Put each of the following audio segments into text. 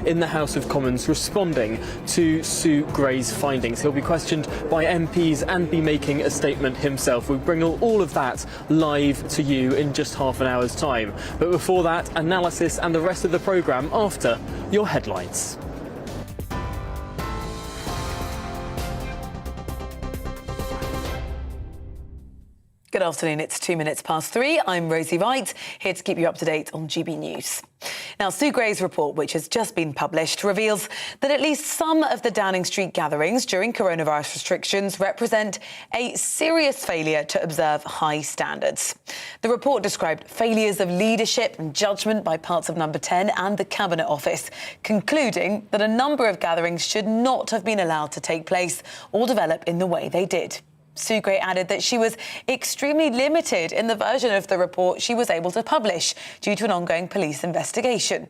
in the House of Commons responding to Sue Gray's findings. He'll be questioned by MPs and be making a statement himself. We bring all of that live to you in just half an hour's time. But before that, analysis and the rest of the programme after your headlines. Good afternoon, it's 2 minutes past 3. I'm Rosie Wright, here to keep you up to date on GB News. Now, Sue Gray's report, which has just been published, reveals that at least some of the Downing Street gatherings during coronavirus restrictions represent a serious failure to observe high standards. The report described failures of leadership and judgment by parts of Number 10 and the Cabinet Office, concluding that a number of gatherings should not have been allowed to take place or develop in the way they did. Sue Gray added that she was extremely limited in the version of the report she was able to publish due to an ongoing police investigation.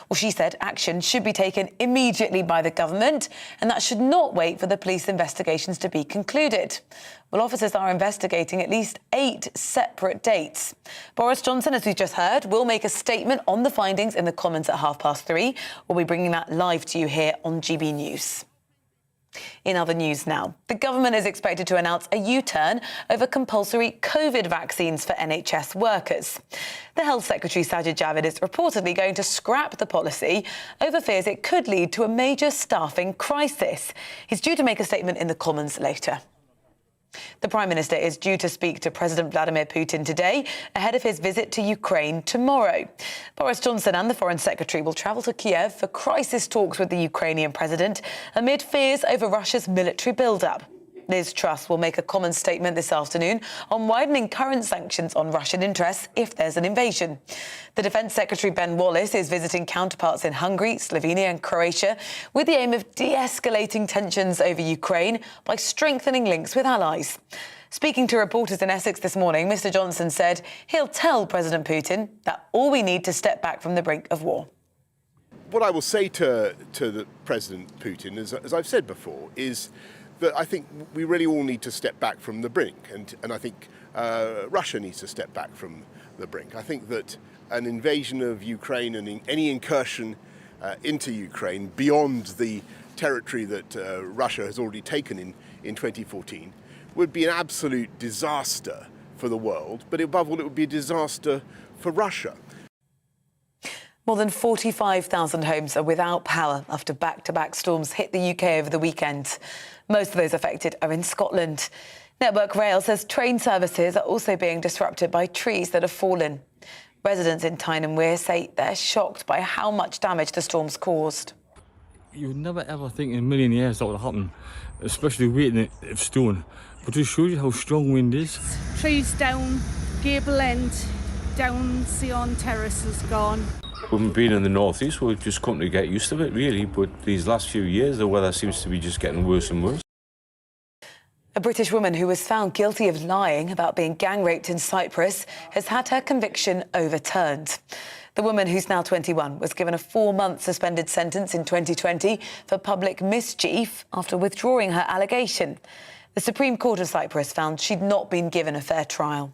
Well, she said action should be taken immediately by the government and that should not wait for the police investigations to be concluded. Well, officers are investigating at least 8 separate dates. Boris Johnson, as we've just heard, will make a statement on the findings in the Commons at 3:30. We'll be bringing that live to you here on GB News. In other news now, the government is expected to announce a U-turn over compulsory COVID vaccines for NHS workers. The Health Secretary Sajid Javid is reportedly going to scrap the policy over fears it could lead to a major staffing crisis. He's due to make a statement in the Commons later. The Prime Minister is due to speak to President Vladimir Putin today ahead of his visit to Ukraine tomorrow. Boris Johnson and the Foreign Secretary will travel to Kiev for crisis talks with the Ukrainian president amid fears over Russia's military build-up. Liz Truss will make a common statement this afternoon on widening current sanctions on Russian interests if there's an invasion. The Defence Secretary Ben Wallace is visiting counterparts in Hungary, Slovenia and Croatia with the aim of de-escalating tensions over Ukraine by strengthening links with allies. Speaking to reporters in Essex this morning, Mr Johnson said he'll tell President Putin that all we need to step back from the brink of war. What I will say to the President Putin, as I've said before, is that I think we really all need to step back from the brink, and I think Russia needs to step back from the brink. I think that an invasion of Ukraine and any incursion into Ukraine beyond the territory that Russia has already taken in 2014 would be an absolute disaster for the world, but above all it would be a disaster for Russia. More than 45,000 homes are without power after back-to-back storms hit the UK over the weekend. Most of those affected are in Scotland. Network Rail says train services are also being disrupted by trees that have fallen. Residents in Tyne and Wear say they're shocked by how much damage the storms caused. You would never ever think in a million years that would happen, especially weighting it of stone. But it shows you how strong wind is. Trees down, gable end, down, Sion Terrace is gone. We've been in the northeast, we've just come to get used to it really, but these last few years the weather seems to be just getting worse and worse. A British woman who was found guilty of lying about being gang raped in Cyprus has had her conviction overturned. The woman, who's now 21, was given a 4-month suspended sentence in 2020 for public mischief after withdrawing her allegation. The Supreme Court of Cyprus found she'd not been given a fair trial.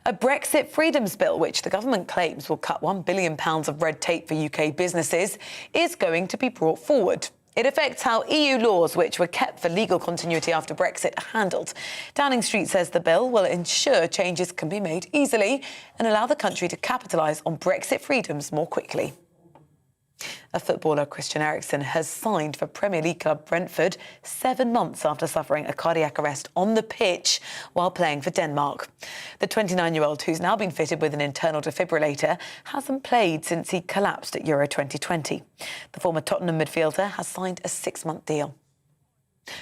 A Brexit freedoms bill, which the government claims will cut £1 billion of red tape for UK businesses, is going to be brought forward. It affects how EU laws, which were kept for legal continuity after Brexit, are handled. Downing Street says the bill will ensure changes can be made easily and allow the country to capitalise on Brexit freedoms more quickly. A footballer, Christian Erickson, has signed for Premier League club Brentford 7 months after suffering a cardiac arrest on the pitch while playing for Denmark. The 29-year-old, who's now been fitted with an internal defibrillator, hasn't played since he collapsed at Euro 2020. The former Tottenham midfielder has signed a 6-month deal.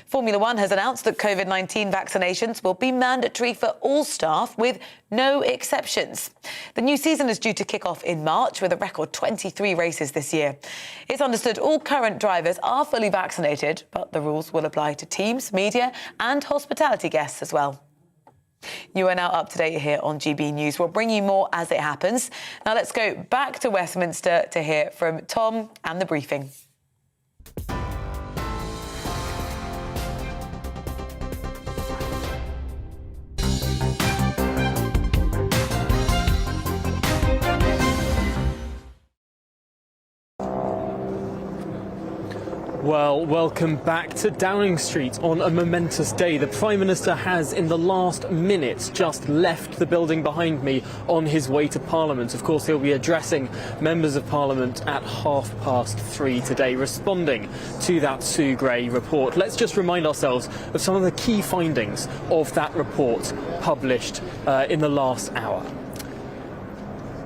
Formula One has announced that COVID-19 vaccinations will be mandatory for all staff with no exceptions. The new season is due to kick off in March with a record 23 races this year. It's understood all current drivers are fully vaccinated, but the rules will apply to teams, media and hospitality guests as well. You are now up to date here on GB News. We'll bring you more as it happens. Now let's go back to Westminster to hear from Tom and the briefing. Well, welcome back to Downing Street on a momentous day. The Prime Minister has, in the last minute, just left the building behind me on his way to Parliament. Of course, he'll be addressing members of Parliament at 3:30 today, responding to that Sue Gray report. Let's just remind ourselves of some of the key findings of that report published in the last hour.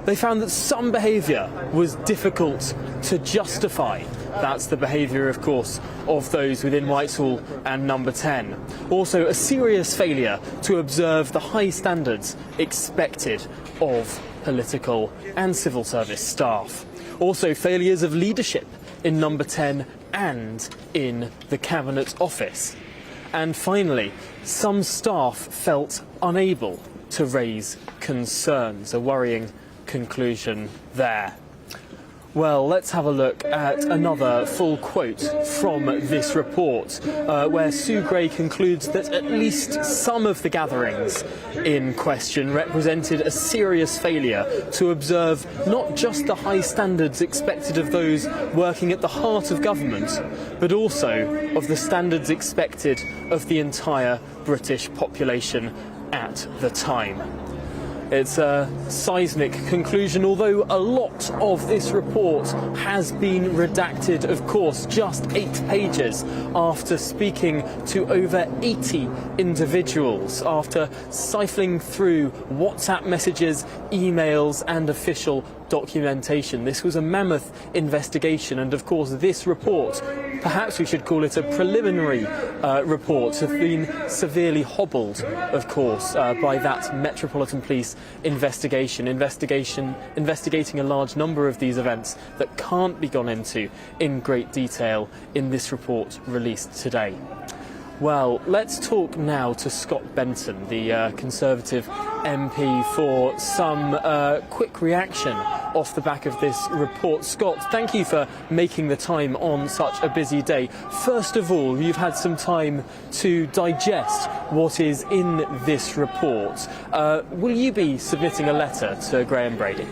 They found that some behaviour was difficult to justify. That's the behaviour, of course, of those within Whitehall and Number 10. Also, a serious failure to observe the high standards expected of political and civil service staff. Also, failures of leadership in Number 10 and in the Cabinet Office. And finally, some staff felt unable to raise concerns. A worrying conclusion there. Well, let's have a look at another full quote from this report, where Sue Gray concludes that at least some of the gatherings in question represented a serious failure to observe not just the high standards expected of those working at the heart of government, but also of the standards expected of the entire British population at the time. It's a seismic conclusion, although a lot of this report has been redacted, of course, just 8 pages after speaking to over 80 individuals, after siphoning through WhatsApp messages, emails and official documentation. This was a mammoth investigation, and of course this report, perhaps we should call it a preliminary report, has been severely hobbled, of course, by that Metropolitan Police investigating a large number of these events that can't be gone into in great detail in this report released today. Well, let's talk now to Scott Benton, the Conservative MP, for some quick reaction off the back of this report. Scott, thank you for making the time on such a busy day. First of all, you've had some time to digest what is in this report. Will you be submitting a letter to Graham Brady?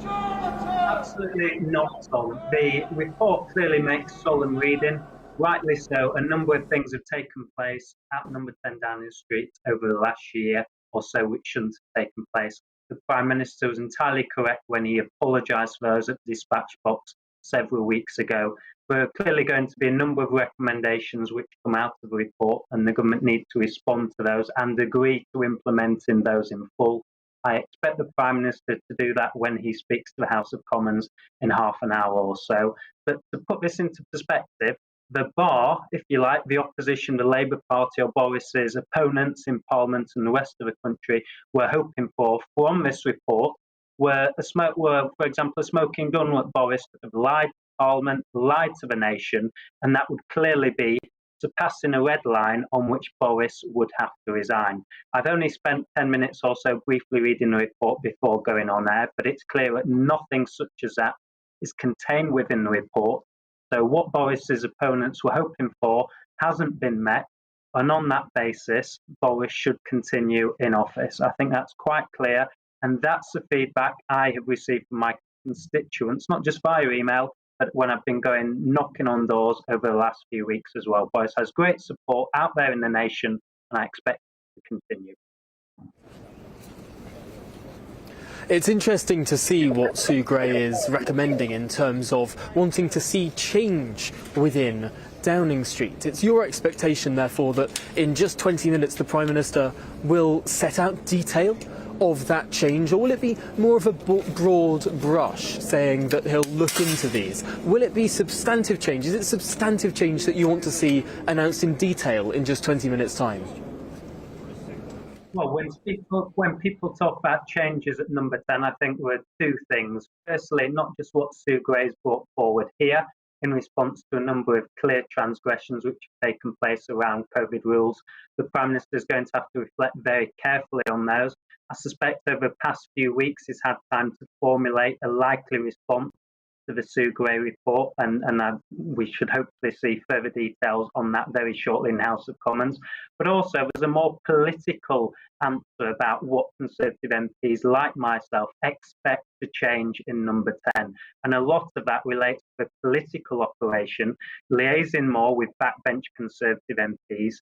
Absolutely not, Tom. The report clearly makes solemn reading. Rightly so, a number of things have taken place at Number 10 Downing Street over the last year or so which shouldn't have taken place. The Prime Minister was entirely correct when he apologised for those at the dispatch box several weeks ago. There are clearly going to be a number of recommendations which come out of the report, and the government need to respond to those and agree to implementing those in full. I expect the Prime Minister to do that when he speaks to the House of Commons in half an hour or so. But to put this into perspective, the bar, if you like, the opposition, the Labour Party or Boris's opponents in Parliament and the rest of the country were hoping for from this report were, for example, a smoking gun with Boris that have lied to Parliament, lied to the nation, and that would clearly be surpassing a red line on which Boris would have to resign. I've only spent 10 minutes or so briefly reading the report before going on air, but it's clear that nothing such as that is contained within the report. So what Boris's opponents were hoping for hasn't been met, and on that basis, Boris should continue in office. I think that's quite clear, and that's the feedback I have received from my constituents, not just via email, but when I've been going knocking on doors over the last few weeks as well. Boris has great support out there in the nation, and I expect it to continue. It's interesting to see what Sue Gray is recommending in terms of wanting to see change within Downing Street. It's your expectation, therefore, that in just 20 minutes the Prime Minister will set out detail of that change, or will it be more of a broad brush, saying that he'll look into these? Will it be substantive change? Is it substantive change that you want to see announced in detail in just 20 minutes' time? Well, when people talk about changes at Number 10, I think there are two things. Firstly, not just what Sue Gray's brought forward here in response to a number of clear transgressions which have taken place around COVID rules. The Prime Minister is going to have to reflect very carefully on those. I suspect over the past few weeks he's had time to formulate a likely response to the Sue Gray report, and we should hopefully see further details on that very shortly in the House of Commons. But also there's a more political answer about what Conservative MPs like myself expect to change in number 10. And a lot of that relates to the political operation, liaising more with backbench Conservative MPs,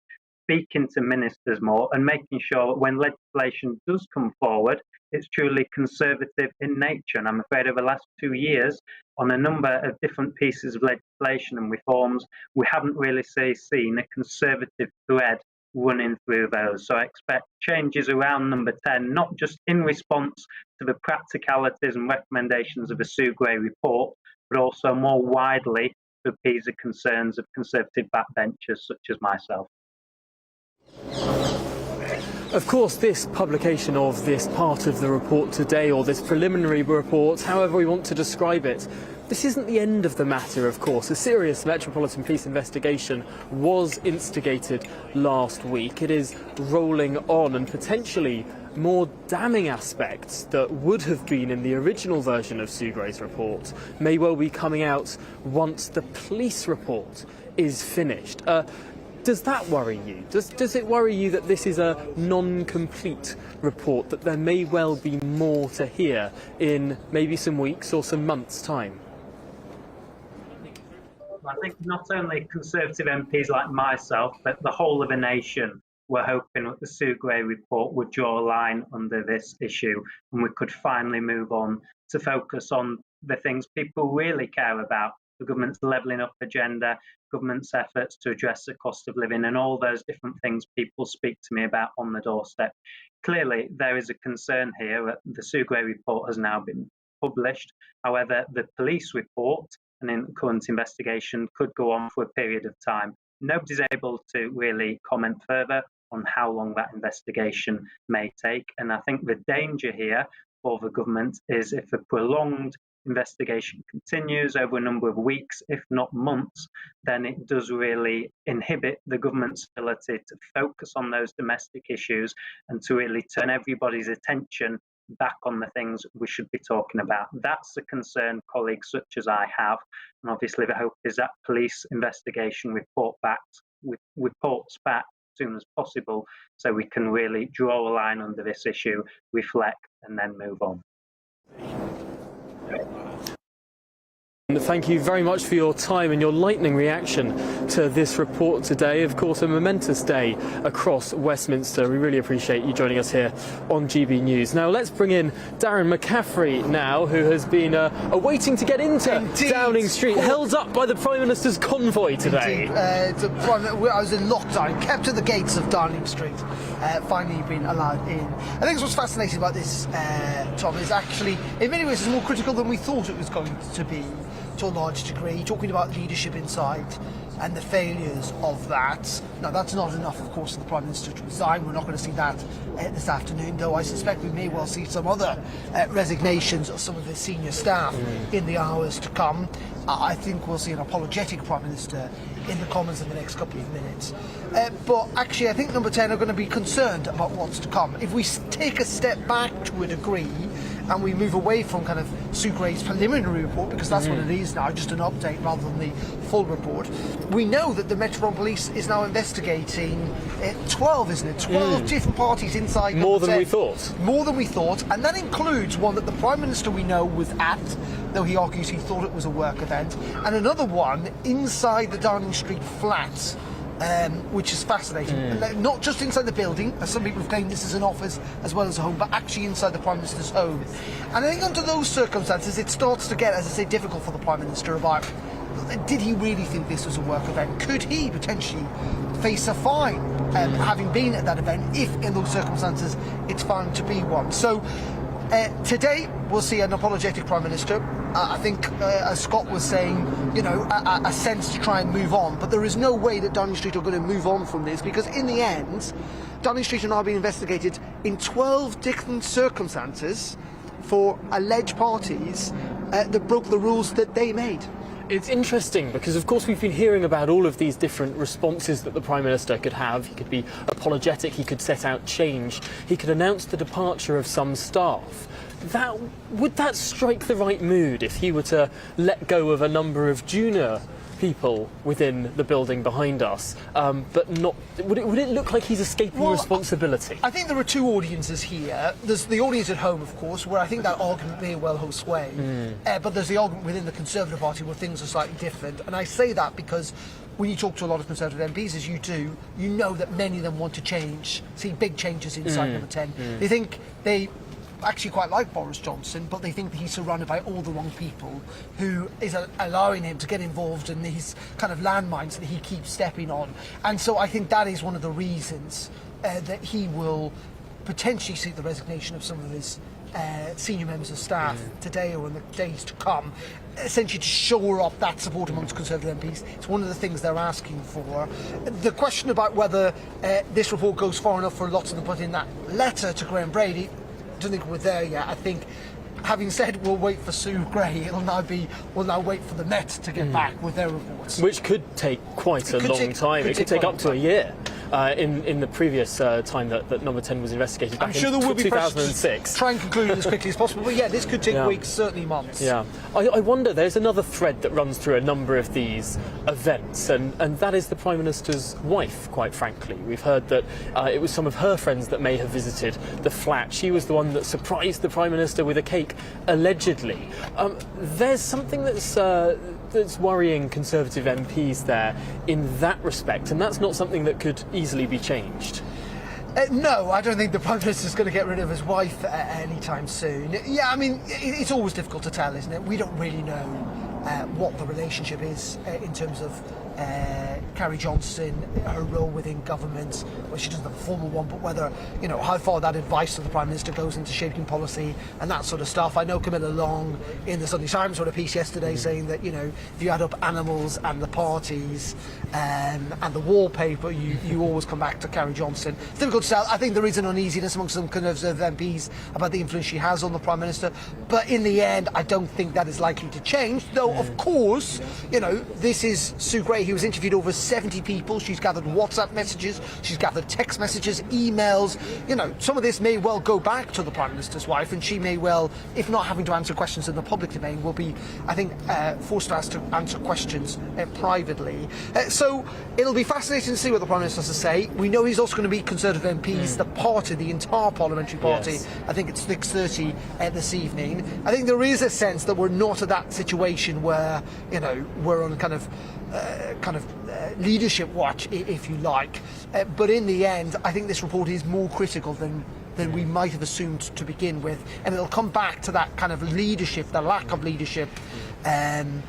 speaking to ministers more, and making sure that when legislation does come forward, it's truly Conservative in nature. And I'm afraid over the last 2 years, on a number of different pieces of legislation and reforms, we haven't really seen a Conservative thread running through those. So I expect changes around number 10, not just in response to the practicalities and recommendations of the Sue Gray report, but also more widely to appease the concerns of Conservative backbenchers such as myself. Of course, this publication of this part of the report today, or this preliminary report, however we want to describe it, this isn't the end of the matter, of course. A serious Metropolitan Police investigation was instigated last week. It is rolling on, and potentially more damning aspects that would have been in the original version of Sue Gray's report may well be coming out once the police report is finished. Does that worry you? Does it worry you that this is a non-complete report, that there may well be more to hear in maybe some weeks or some months' time? I think not only Conservative MPs like myself, but the whole of the nation were hoping that the Sue Gray report would draw a line under this issue, and we could finally move on to focus on the things people really care about: the government's levelling up agenda, government's efforts to address the cost of living, and all those different things people speak to me about on the doorstep. Clearly, there is a concern here that the Sue Gray report has now been published. However, the police report and in current investigation could go on for a period of time. Nobody's able to really comment further on how long that investigation may take. And I think the danger here for the government is if a prolonged investigation continues over a number of weeks, if not months, then it does really inhibit the government's ability to focus on those domestic issues and to really turn everybody's attention back on the things we should be talking about. That's the concern colleagues such as I have. And obviously the hope is that police investigation reports back as soon as possible, so we can really draw a line under this issue, reflect, and then move on. Thank you very much for your time and your lightning reaction to this report today. Of course, a momentous day across Westminster. We really appreciate you joining us here on GB News. Now, let's bring in Darren McCaffrey now, who has been waiting to get into Downing Street, held up by the Prime Minister's convoy today. I was in lockdown, kept at the gates of Downing Street, finally been allowed in. I think what's fascinating about this, Tom, is actually, in many ways, it's more critical than we thought it was going to be, to a large degree, talking about leadership inside and the failures of that. Now, that's not enough, of course, for the Prime Minister to resign. We're not going to see that this afternoon, though I suspect we may well see some other resignations of some of the senior staff in the hours to come. I think we'll see an apologetic Prime Minister in the Commons in the next couple of minutes. But actually, I think number 10 are going to be concerned about what's to come. If we take a step back to a degree, and we move away from kind of Sue Gray's preliminary report, because that's what it is now, just an update rather than the full report. We know that the Metropolitan Police is now investigating 12, isn't it? 12 different parties inside. More than we thought. More than we thought, and that includes one that the Prime Minister we know was at, though he argues he thought it was a work event, and another one inside the Downing Street flat. Which is fascinating. Not just inside the building, as some people have claimed this is an office as well as a home, but actually inside the Prime Minister's home. And I think under those circumstances, it starts to get, as I say, difficult for the Prime Minister about, did he really think this was a work event? Could he potentially face a fine, having been at that event, if in those circumstances it's found to be one? So today, we'll see an apologetic Prime Minister. I think, as Scott was saying, you know, a sense to try and move on. But there is no way that Downing Street are going to move on from this, because in the end, Downing Street are now being investigated in 12 different circumstances for alleged parties that broke the rules that they made. It's interesting because, of course, we've been hearing about all of these different responses that the Prime Minister could have. He could be apologetic, he could set out change, he could announce the departure of some staff. Would that strike the right mood if he were to let go of a number of junior people within the building behind us, but not? Would it look like he's escaping responsibility? I think there are two audiences here. There's the audience at home, of course, where I think that argument may well hold sway. But there's the argument within the Conservative Party where things are slightly different. And I say that because when you talk to a lot of Conservative MPs, as you do, you know that many of them want to see big changes inside Number 10. They think they actually quite like Boris Johnson, but they think that he's surrounded by all the wrong people who is allowing him to get involved in these kind of landmines that he keeps stepping on. And so I think that is one of the reasons that he will potentially seek the resignation of some of his senior members of staff today or in the days to come, essentially to shore up that support amongst Conservative MPs. It's one of the things they're asking for. The question about whether this report goes far enough for lots of them put in that letter to Graham Brady, I don't think we're there yet. I think, having said we'll wait for Sue Gray, we'll now wait for the Met to get back with their reports. Which could take quite a long time. It could take up to a year. In the previous time that Number 10 was investigated back I'm sure in there will be 2006. Try and conclude it as quickly as possible. But yeah, this could take weeks, certainly months. Yeah. I wonder, there's another thread that runs through a number of these events, and that is the Prime Minister's wife, quite frankly. We've heard that it was some of her friends that may have visited the flat. She was the one that surprised the Prime Minister with a cake, allegedly. There's something that's worrying Conservative MPs there in that respect, and that's not something that could easily be changed. No, I don't think the Prime Minister's going to get rid of his wife anytime soon. Yeah, I mean, it's always difficult to tell, isn't it? We don't really know what the relationship is in terms of Carrie Johnson, her role within government. Well, she doesn't have a formal one, but whether, how far that advice of the Prime Minister goes into shaping policy and that sort of stuff. I know Camilla Long in the Sunday Times wrote a piece yesterday saying that, if you add up animals and the parties and the wallpaper, you always come back to Carrie Johnson. It's difficult to tell. I think there is an uneasiness amongst some Conservative MPs about the influence she has on the Prime Minister, but in the end, I don't think that is likely to change, though, of course, this is Sue Gray. He was interviewed over 70 people. She's gathered WhatsApp messages, she's gathered text messages, emails. Some of this may well go back to the Prime Minister's wife, and she may well, if not having to answer questions in the public domain, will be, I think, forced to answer questions privately. So it'll be fascinating to see what the Prime Minister has to say. We know he's also going to meet Conservative MPs, the party, the entire parliamentary party. Yes. I think it's 6:30 this evening. I think there is a sense that we're not at that situation where, we're on kind of leadership watch, if you like. But in the end, I think this report is more critical than we might have assumed to begin with. And it'll come back to that kind of leadership, the lack of leadership, and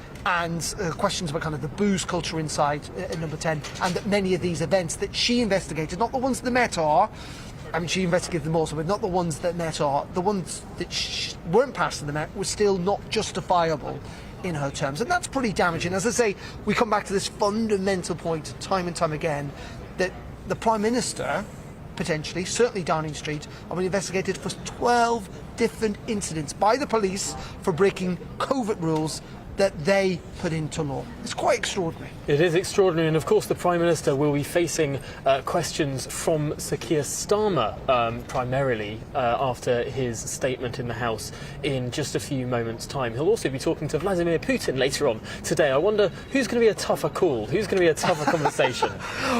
questions about kind of the booze culture inside Number 10, and that many of these events that she investigated, not the ones that the Met are, I mean, she investigated them also, but not the ones that Met are, the ones that weren't passed in the Met were still not justifiable in her terms, and that's pretty damaging. As I say, we come back to this fundamental point time and time again, that the Prime Minister, potentially, certainly Downing Street, are being investigated for 12 different incidents by the police for breaking COVID rules that they put into law. It's quite extraordinary. It is extraordinary, and of course the Prime Minister will be facing questions from Sir Keir Starmer primarily after his statement in the House in just a few moments' time. He'll also be talking to Vladimir Putin later on today. I wonder who's going to be a tougher call, who's going to be a tougher conversation.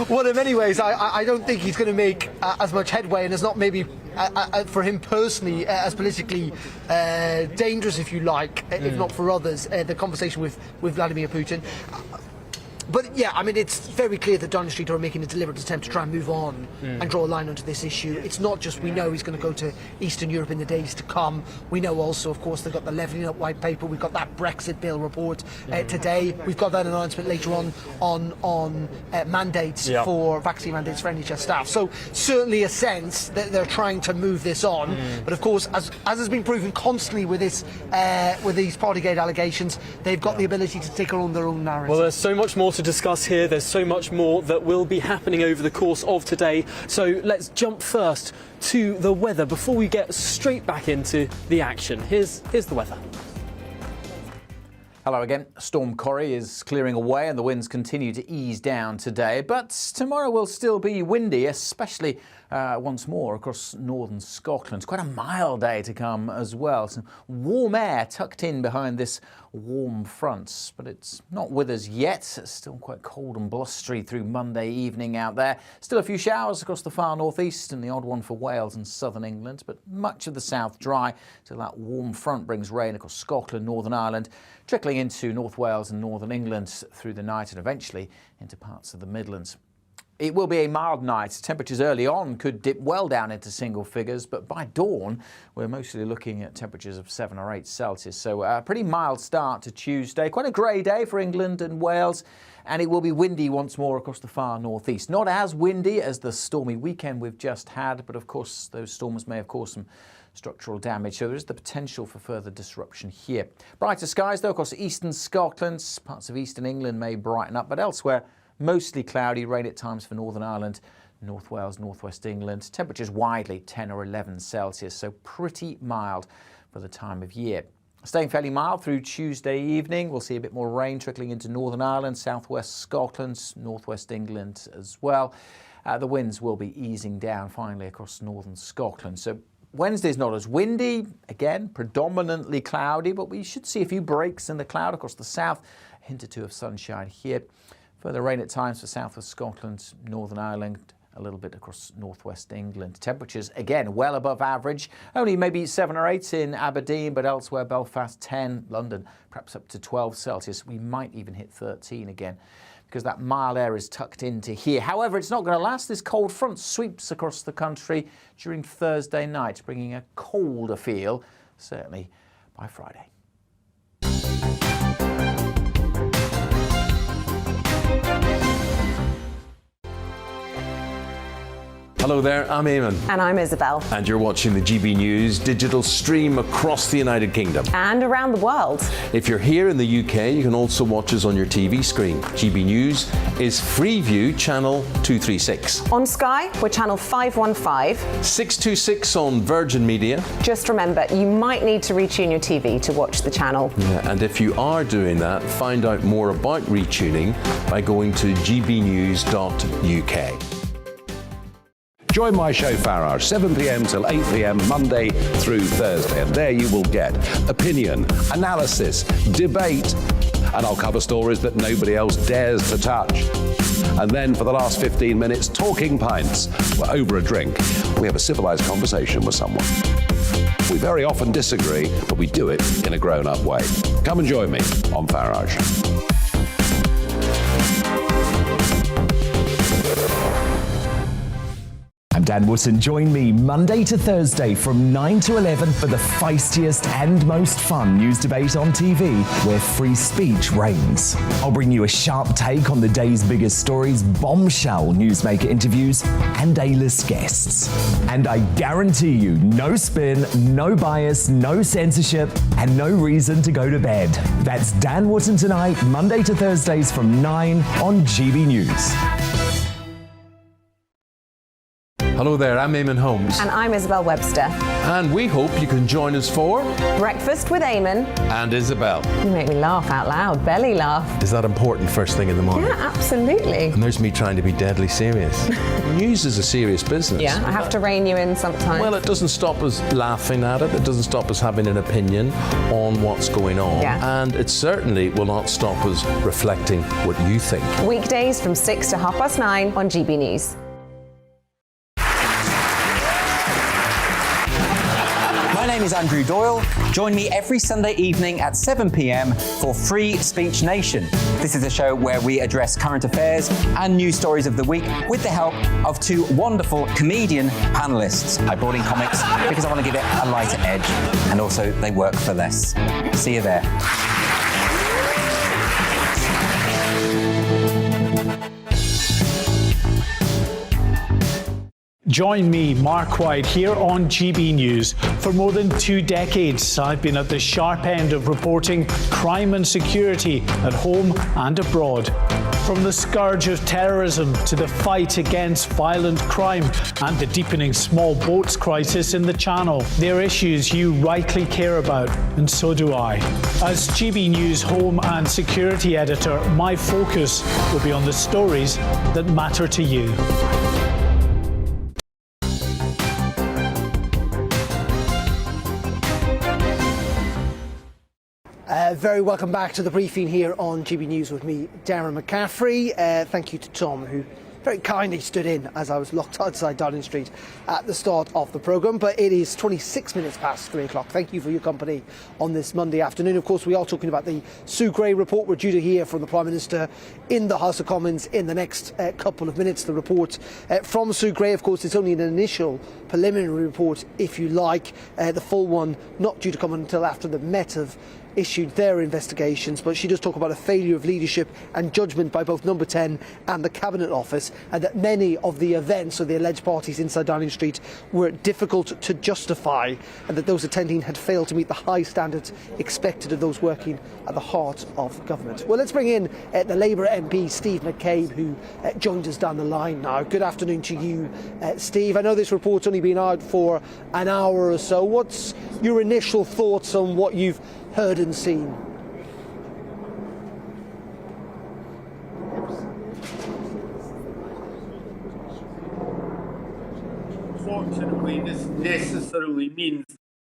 Well, in many ways, I don't think he's going to make as much headway, and it's not maybe for him personally as politically dangerous, if you like, if not for others, the conversation with Vladimir Putin. But yeah, I mean, it's very clear that Downing Street are making a deliberate attempt to try and move on and draw a line onto this issue. It's not just we know he's going to go to Eastern Europe in the days to come. We know also, of course, they've got the Levelling Up white paper. We've got that Brexit bill report today. We've got that announcement later on mandates for vaccine mandates for NHS staff. So certainly a sense that they're trying to move this on. But of course, as has been proven constantly with this with these Partygate allegations, they've got the ability to take on their own narrative. Well, there's so much more to discuss here. There's so much more that will be happening over the course of today. So let's jump first to the weather before we get straight back into the action. Here's the weather. Hello again. Storm Corrie is clearing away and the winds continue to ease down today, but tomorrow will still be windy, especially once more across northern Scotland. Quite a mild day to come as well. Some warm air tucked in behind this warm front, but it's not with us yet. It's still quite cold and blustery through Monday evening out there. Still a few showers across the far northeast and the odd one for Wales and southern England, but much of the south dry till that warm front brings rain across Scotland, Northern Ireland, trickling into North Wales and northern England through the night and eventually into parts of the Midlands. It will be a mild night. Temperatures early on could dip well down into single figures, but by dawn we're mostly looking at temperatures of 7 or 8 Celsius. So a pretty mild start to Tuesday. Quite a grey day for England and Wales, and it will be windy once more across the far northeast. Not as windy as the stormy weekend we've just had, but of course those storms may have caused some structural damage, so there is the potential for further disruption here. Brighter skies though across eastern Scotland, parts of eastern England may brighten up, but elsewhere mostly cloudy, rain at times for Northern Ireland, North Wales, northwest England. Temperatures widely 10 or 11 Celsius, so pretty mild for the time of year. Staying fairly mild through Tuesday evening. We'll see a bit more rain trickling into Northern Ireland, southwest Scotland, northwest England as well. The winds will be easing down finally across northern Scotland. So Wednesday's not as windy, again predominantly cloudy, but we should see a few breaks in the cloud across the south, a hint or two of sunshine here. Further rain at times for southwest Scotland, Northern Ireland, a little bit across northwest England. Temperatures, again, well above average. Only maybe 7 or 8 in Aberdeen, but elsewhere Belfast 10, London perhaps up to 12 Celsius. We might even hit 13 again because that mild air is tucked into here. However, it's not going to last. This cold front sweeps across the country during Thursday night, bringing a colder feel, certainly by Friday. Hello there, I'm Eamon. And I'm Isabel. And you're watching the GB News digital stream across the United Kingdom. And around the world. If you're here in the UK, you can also watch us on your TV screen. GB News is Freeview channel 236. On Sky, we're channel 515. 626 on Virgin Media. Just remember, you might need to retune your TV to watch the channel. Yeah, and if you are doing that, find out more about retuning by going to gbnews.uk. Join my show Farage, 7 p.m. till 8 p.m. Monday through Thursday, and there you will get opinion, analysis, debate, and I'll cover stories that nobody else dares to touch. And then for the last 15 minutes, talking pints. We're over a drink. We have a civilized conversation with someone. We very often disagree, but we do it in a grown-up way. Come and join me on Farage. I'm Dan Wootton. Join me Monday to Thursday from 9 to 11 for the feistiest and most fun news debate on TV, where free speech reigns. I'll bring you a sharp take on the day's biggest stories, bombshell newsmaker interviews, and A-list guests. And I guarantee you, no spin, no bias, no censorship, and no reason to go to bed. That's Dan Wootton Tonight, Monday to Thursdays from 9 on GB News. Hello there, I'm Eamon Holmes. And I'm Isabel Webster. And we hope you can join us for Breakfast with Eamon and Isabel. You make me laugh out loud, belly laugh. Is that important first thing in the morning? Yeah, absolutely. And there's me trying to be deadly serious. News is a serious business. Yeah, I have to rein you in sometimes. Well, it doesn't stop us laughing at it. It doesn't stop us having an opinion on what's going on. Yeah. And it certainly will not stop us reflecting what you think. Weekdays from 6 to 9:30 on GB News. My name is Andrew Doyle. Join me every Sunday evening at 7 p.m. for Free Speech Nation. This is a show where we address current affairs and news stories of the week with the help of two wonderful comedian panellists. I brought in comics because I want to give it a lighter edge, and also they work for less. See you there. Join me, Mark White, here on GB News. For more than 2 decades, I've been at the sharp end of reporting crime and security at home and abroad. From the scourge of terrorism to the fight against violent crime and the deepening small boats crisis in the Channel, they're issues you rightly care about, and so do I. As GB News Home and Security Editor, my focus will be on the stories that matter to you. Very welcome back to the briefing here on GB News with me, Darren McCaffrey. Thank you to Tom, who very kindly stood in as I was locked outside Downing Street at the start of the programme. But it is 26 minutes past 3 o'clock. Thank you for your company on this Monday afternoon. Of course, we are talking about the Sue Gray report. We're due to hear from the Prime Minister in the House of Commons in the next couple of minutes. The report from Sue Gray, of course, it's only an initial preliminary report, if you like. The full one not due to come until after the Met have issued their investigations, but she does talk about a failure of leadership and judgment by both Number 10 and the Cabinet Office, and that many of the events or the alleged parties inside Downing Street were difficult to justify, and that those attending had failed to meet the high standards expected of those working at the heart of government. Well, let's bring in the Labour MP Steve Mccabe, who joins us down the line now. Good afternoon to you, Steve. I know this report's only been out for an hour or so. What's your initial thoughts on what you've heard and seen? Fortunately, this necessarily means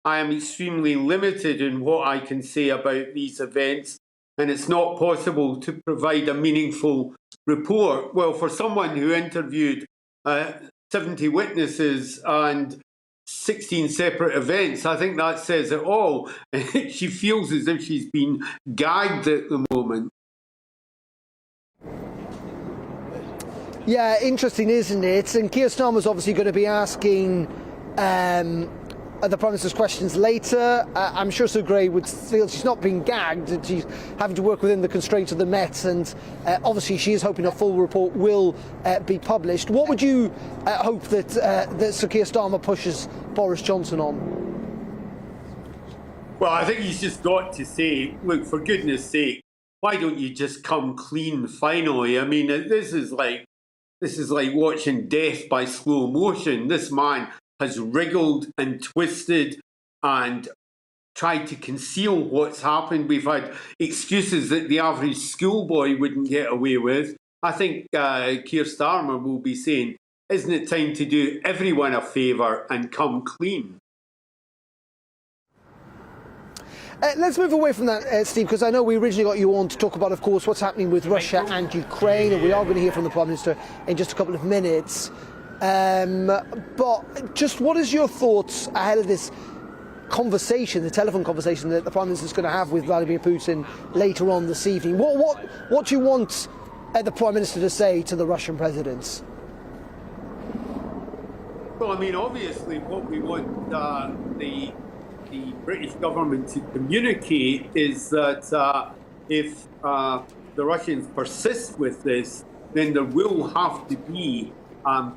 I am extremely limited in what I can say about these events, and it's not possible to provide a meaningful report. Well, for someone who interviewed 70 witnesses and 16 separate events, I think that says it all. She feels as if she's been gagged at the moment. Yeah, interesting, isn't it? And Keir Starmer's obviously going to be asking the Prime Minister's questions later. I'm sure Sue Gray would feel she's not being gagged, and she's having to work within the constraints of the Met, and obviously she is hoping a full report will be published. What would you hope that Sir Keir Starmer pushes Boris Johnson on? Well, I think he's just got to say, look, for goodness sake, why don't you just come clean finally? I mean, this is like watching death by slow motion. This man has wriggled and twisted and tried to conceal what's happened. We've had excuses that the average schoolboy wouldn't get away with. I think Keir Starmer will be saying, isn't it time to do everyone a favour and come clean? Let's move away from that, Steve, because I know we originally got you on to talk about, of course, what's happening with Russia and Ukraine, and we are going to hear from the Prime Minister in just a couple of minutes. But just what is your thoughts ahead of this conversation, the telephone conversation that the Prime Minister is going to have with Vladimir Putin later on this evening? What do you want the Prime Minister to say to the Russian president? Well, I mean, obviously what we want the British government to communicate is that if the Russians persist with this, then there will have to be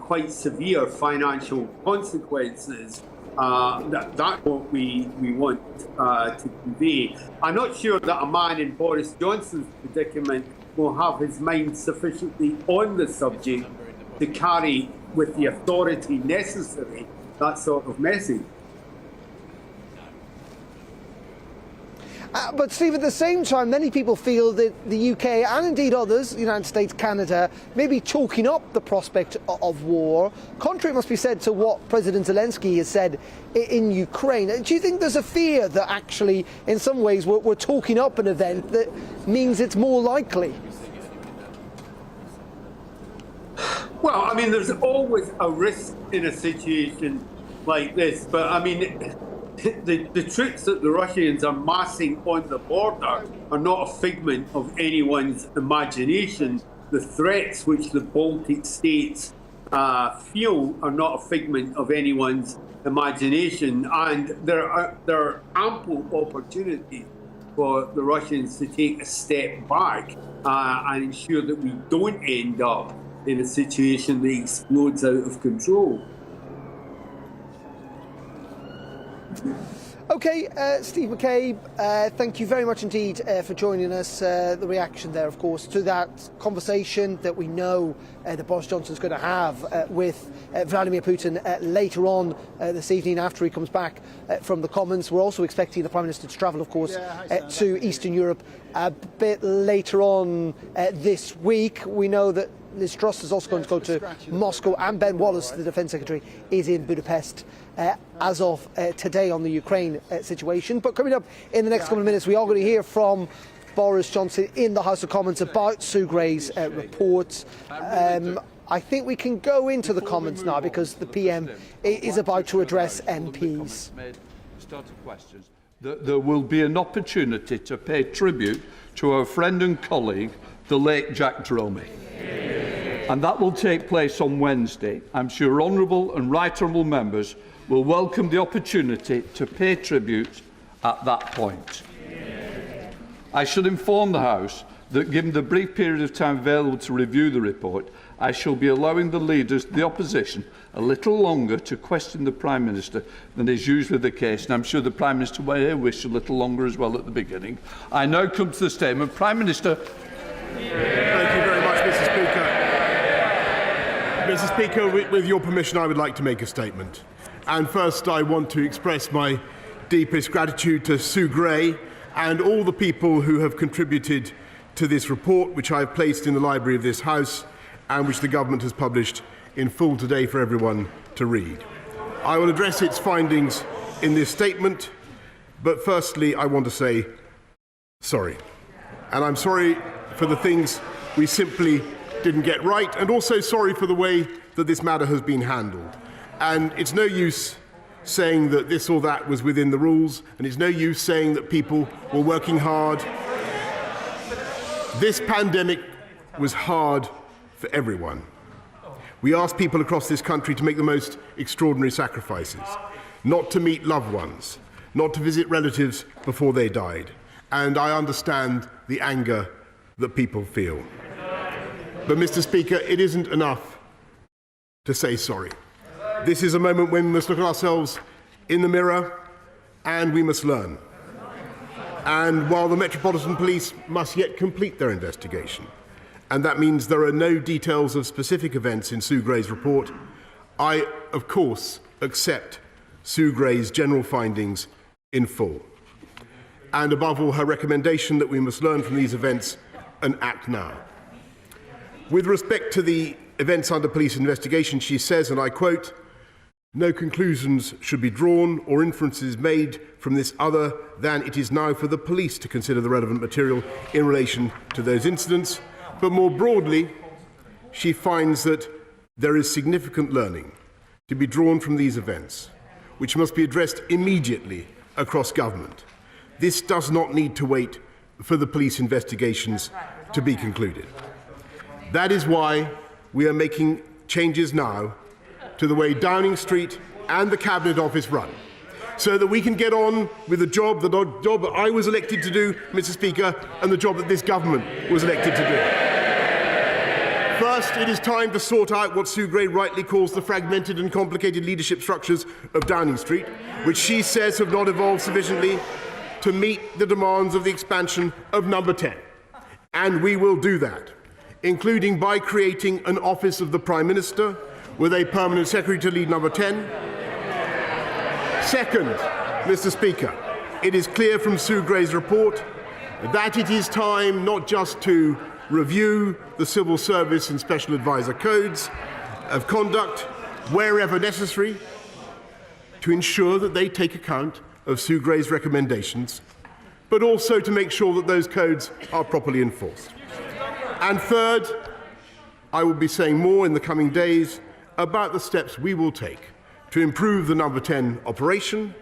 quite severe financial consequences. That's what we want to convey. I'm not sure that a man in Boris Johnson's predicament will have his mind sufficiently on the subject to carry with the authority necessary that sort of message. But Steve, at the same time, many people feel that the UK and indeed others, the United States, Canada, may be talking up the prospect of war. Contrary, it must be said, to what President Zelensky has said in Ukraine. Do you think there's a fear that actually, in some ways, we're talking up an event that means it's more likely? Well, I mean, there's always a risk in a situation like this, but I mean, the troops that the Russians are massing on the border are not a figment of anyone's imagination. The threats which the Baltic states feel are not a figment of anyone's imagination, and there are ample opportunities for the Russians to take a step back and ensure that we don't end up in a situation that explodes out of control. OK, Steve Mccabe, thank you very much indeed for joining us. The reaction there, of course, to that conversation that we know that Boris Johnson's going to have with Vladimir Putin later on this evening after he comes back from the Commons. We're also expecting the Prime Minister to travel, of course, to Eastern Europe a bit later on this week. We know that Liz Truss is also going to go to Moscow, and Ben Wallace, the Defence Secretary, is in Budapest as of today on the Ukraine situation. But coming up in the next couple of minutes, we are going to hear from Boris Johnson in the House of Commons about Sue Gray's report. I think we can go into the Commons now because the PM is about to address MPs. There will be an opportunity to pay tribute to our friend and colleague, the late Jack Dromey. And that will take place on Wednesday. I'm sure honourable and right honourable members will welcome the opportunity to pay tribute at that point. I should inform the House that, given the brief period of time available to review the report, I shall be allowing the leaders of the opposition a little longer to question the Prime Minister than is usually the case, and I'm sure the Prime Minister may wish a little longer as well at the beginning. I now come to the statement. Prime Minister. Thank you very much, Mr. Speaker. Mr. Speaker, with your permission, I would like to make a statement. And first, I want to express my deepest gratitude to Sue Gray and all the people who have contributed to this report, which I have placed in the library of this House and which the government has published in full today for everyone to read. I will address its findings in this statement, but firstly, I want to say sorry. And I'm sorry for the things we simply didn't get right, and also sorry for the way that this matter has been handled. And it's no use saying that this or that was within the rules, and it's no use saying that people were working hard. This pandemic was hard for everyone. We asked people across this country to make the most extraordinary sacrifices, not to meet loved ones, not to visit relatives before they died. And I understand the anger that people feel. But, Mr. Speaker, it isn't enough to say sorry. This is a moment when we must look at ourselves in the mirror and we must learn. And while the Metropolitan Police must yet complete their investigation, and that means there are no details of specific events in Sue Gray's report, I, of course, accept Sue Gray's general findings in full. And above all, her recommendation that we must learn from these events and act now. With respect to the events under police investigation, she says, and I quote, "No conclusions should be drawn or inferences made from this other than it is now for the police to consider the relevant material in relation to those incidents." But more broadly, she finds that there is significant learning to be drawn from these events, which must be addressed immediately across government. This does not need to wait for the police investigations to be concluded. That is why we are making changes now to the way Downing Street and the Cabinet Office run, so that we can get on with the job that I was elected to do, Mr. Speaker, and the job that this government was elected to do. First, it is time to sort out what Sue Gray rightly calls the fragmented and complicated leadership structures of Downing Street, which she says have not evolved sufficiently to meet the demands of the expansion of Number 10. And we will do that, including by creating an Office of the Prime Minister with a permanent secretary to lead Number 10. Second, Mr. Speaker, it is clear from Sue Gray's report that it is time not just to review the Civil Service and Special Advisor codes of conduct wherever necessary to ensure that they take account of Sue Gray's recommendations, but also to make sure that those codes are properly enforced. And third, I will be saying more in the coming days about the steps we will take to improve the Number 10 operation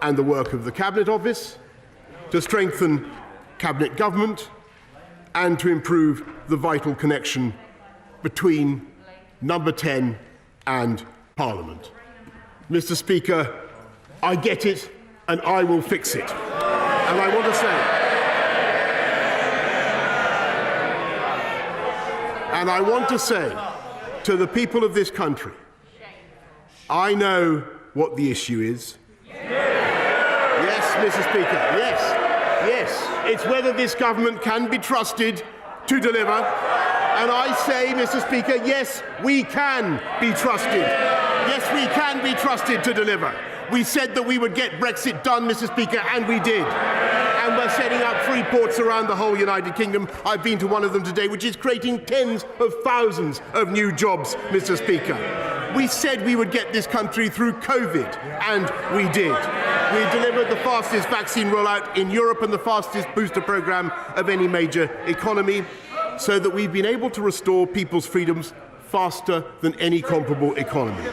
and the work of the Cabinet Office, to strengthen Cabinet government, and to improve the vital connection between Number 10 and Parliament. Mr. Speaker, I get it and I will fix it. And I want to say, to the people of this country, I know what the issue is. Yes, Mr. Speaker, yes. It's whether this government can be trusted to deliver. And I say, Mr. Speaker, yes, we can be trusted. Yes, we can be trusted to deliver. We said that we would get Brexit done, Mr. Speaker, and we did. And we're setting up free ports around the whole United Kingdom. I've been to one of them today, which is creating tens of thousands of new jobs, Mr. Speaker. We said we would get this country through COVID, and we did. We delivered the fastest vaccine rollout in Europe and the fastest booster programme of any major economy, so that we've been able to restore people's freedoms faster than any comparable economy.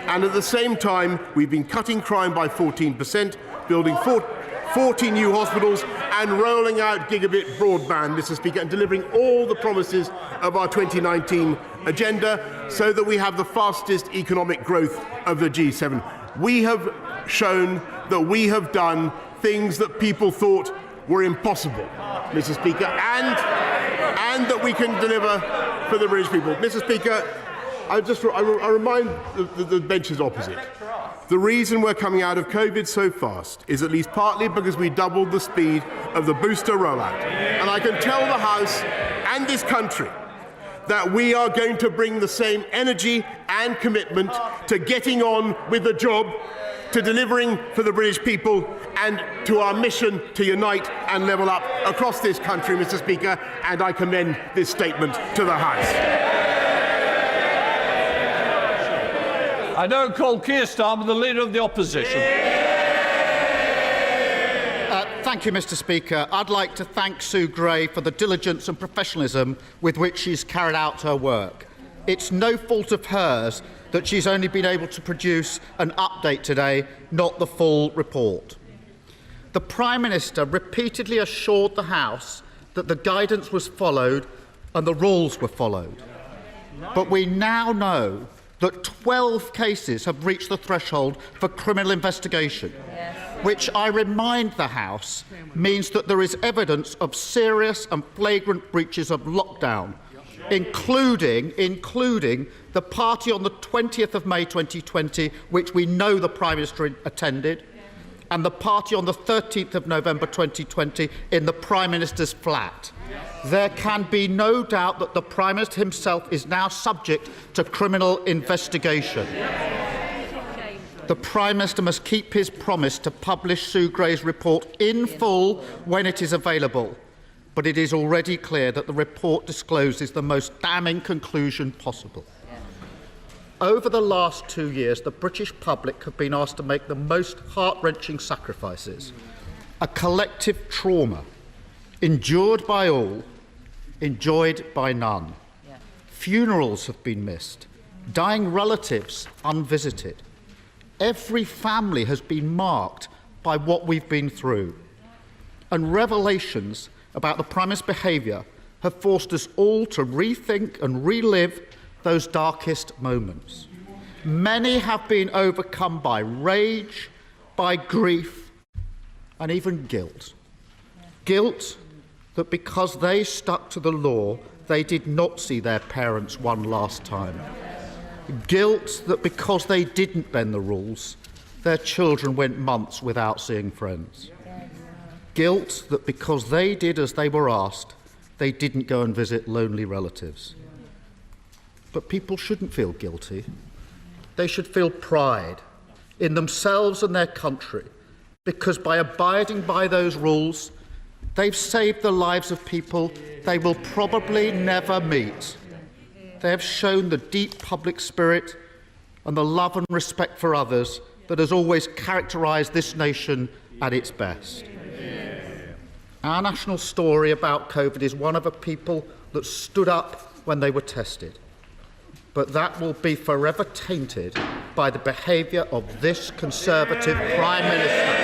And at the same time, we've been cutting crime by 14%, building 40 new hospitals and rolling out gigabit broadband, Mr. Speaker, and delivering all the promises of our 2019 agenda so that we have the fastest economic growth of the G7. We have shown that we have done things that people thought were impossible, Mr. Speaker, and that we can deliver for the British people. Mr. Speaker, I remind the benches opposite. The reason we're coming out of COVID so fast is at least partly because we doubled the speed of the booster rollout. And I can tell the House and this country that we are going to bring the same energy and commitment to getting on with the job, to delivering for the British people, and to our mission to unite and level up across this country, Mr. Speaker, and I commend this statement to the House. I now call Keir Starmer, the Leader of the Opposition. Thank you, Mr. Speaker. I'd like to thank Sue Gray for the diligence and professionalism with which she's carried out her work. It's no fault of hers that she's only been able to produce an update today, not the full report. The Prime Minister repeatedly assured the House that the guidance was followed and the rules were followed. But we now know that 12 cases have reached the threshold for criminal investigation, which I remind the House means that there is evidence of serious and flagrant breaches of lockdown, including the party on the 20th of May 2020, which we know the Prime Minister attended, and the party on the 13th of November 2020 in the Prime Minister's flat. There can be no doubt that the Prime Minister himself is now subject to criminal investigation. The Prime Minister must keep his promise to publish Sue Gray's report in full when it is available. But it is already clear that the report discloses the most damning conclusion possible. Over the last 2 years, the British public have been asked to make the most heart-wrenching sacrifices. A collective trauma, endured by all, enjoyed by none. Funerals have been missed, dying relatives unvisited. Every family has been marked by what we've been through. And revelations about the Prime Minister's behaviour have forced us all to rethink and relive those darkest moments. Many have been overcome by rage, by grief, and even guilt. Guilt that because they stuck to the law, they did not see their parents one last time. Guilt that because they didn't bend the rules, their children went months without seeing friends. Guilt that because they did as they were asked, they didn't go and visit lonely relatives. But people shouldn't feel guilty. They should feel pride in themselves and their country, because by abiding by those rules, they've saved the lives of people they will probably never meet. They have shown the deep public spirit and the love and respect for others that has always characterised this nation at its best. Our national story about COVID is one of a people that stood up when they were tested. But that will be forever tainted by the behaviour of this Conservative Prime Minister.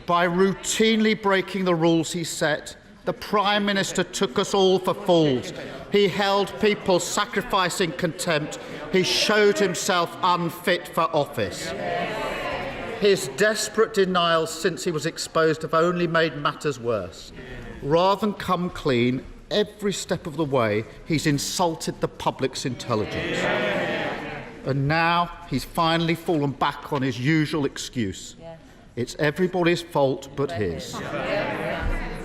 By routinely breaking the rules he set, the Prime Minister took us all for fools. He held people sacrificing contempt. He showed himself unfit for office. His desperate denials since he was exposed have only made matters worse. Rather than come clean, every step of the way, he's insulted the public's intelligence. And now he's finally fallen back on his usual excuse. It's everybody's fault but his.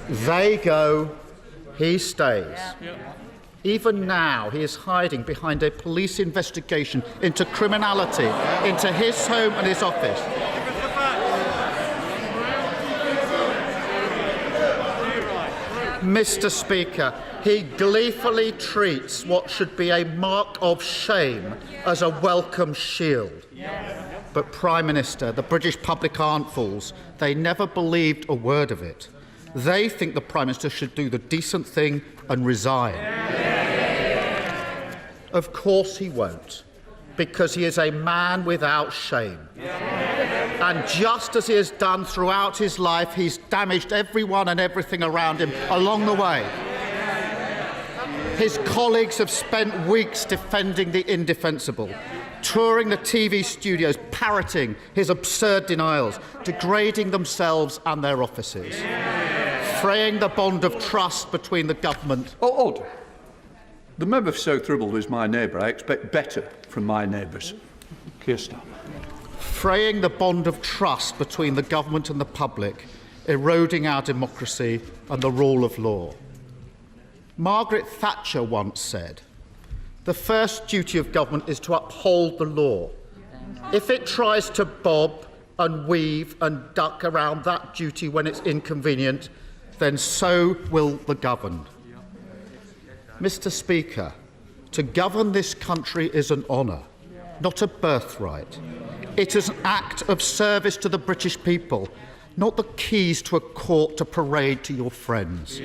They go, he stays. Even now, he is hiding behind a police investigation into criminality, into his home and his office. Mr. Speaker, he gleefully treats what should be a mark of shame as a welcome shield. But, Prime Minister, the British public aren't fools. They never believed a word of it. They think the Prime Minister should do the decent thing and resign. Of course he won't, because he is a man without shame. And just as he has done throughout his life, he's damaged everyone and everything around him along the way. His colleagues have spent weeks defending the indefensible, touring the TV studios, parroting his absurd denials, degrading themselves and their offices, fraying the bond of trust between the government. Order. The member for South Ribble is my neighbour. I expect better from my neighbours. Keir Starmer. Fraying the bond of trust between the government and the public, eroding our democracy and the rule of law. Margaret Thatcher once said, "The first duty of government is to uphold the law. If it tries to bob and weave and duck around that duty when it's inconvenient, then so will the governed." Mr. Speaker, to govern this country is an honour, not a birthright. It is an act of service to the British people, not the keys to a court to parade to your friends.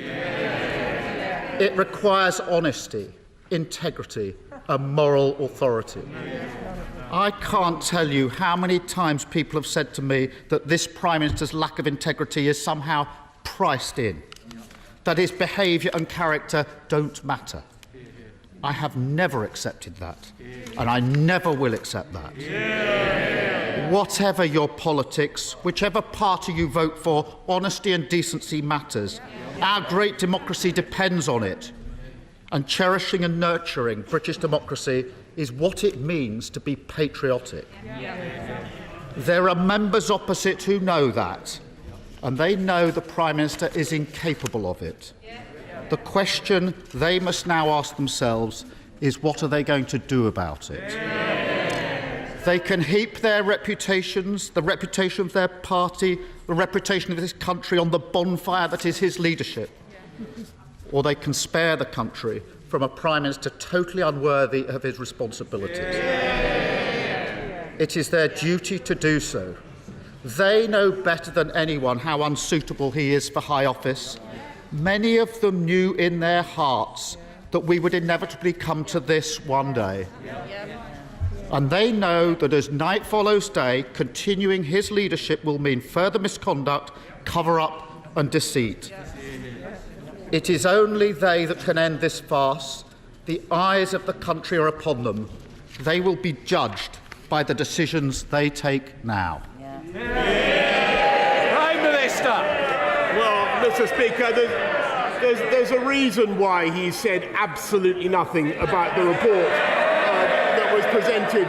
It requires honesty, integrity and moral authority. I can't tell you how many times people have said to me that this Prime Minister's lack of integrity is somehow priced in, that his behaviour and character don't matter. I have never accepted that, and I never will accept that. Whatever your politics, whichever party you vote for, honesty and decency matters. Our great democracy depends on it, and cherishing and nurturing British democracy is what it means to be patriotic. There are members opposite who know that, and they know the Prime Minister is incapable of it. The question they must now ask themselves is, what are they going to do about it? They can heap their reputations, the reputation of their party, the reputation of this country on the bonfire that is his leadership, or they can spare the country from a Prime Minister totally unworthy of his responsibilities. It is their duty to do so. They know better than anyone how unsuitable he is for high office. Many of them knew in their hearts that we would inevitably come to this one day. And they know that as night follows day, continuing his leadership will mean further misconduct, cover-up and deceit. It is only they that can end this farce. The eyes of the country are upon them. They will be judged by the decisions they take now. Prime Minister! Well, Mr. Speaker, there's a reason why he said absolutely nothing about the report that was presented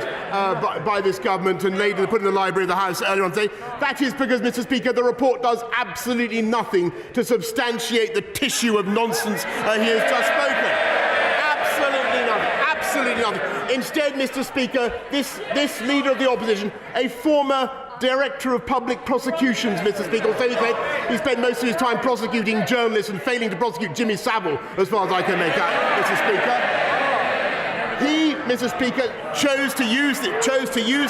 by this government and later put in the library of the House earlier on today. That is because, Mr. Speaker, the report does absolutely nothing to substantiate the tissue of nonsense he has just spoken. Absolutely nothing. Absolutely nothing. Instead, Mr. Speaker, this leader of the opposition, a former Director of Public Prosecutions, Mr. Speaker, he spent most of his time prosecuting journalists and failing to prosecute Jimmy Savile, as far as I can make out, Mr. Speaker. He, Mr. Speaker, chose to use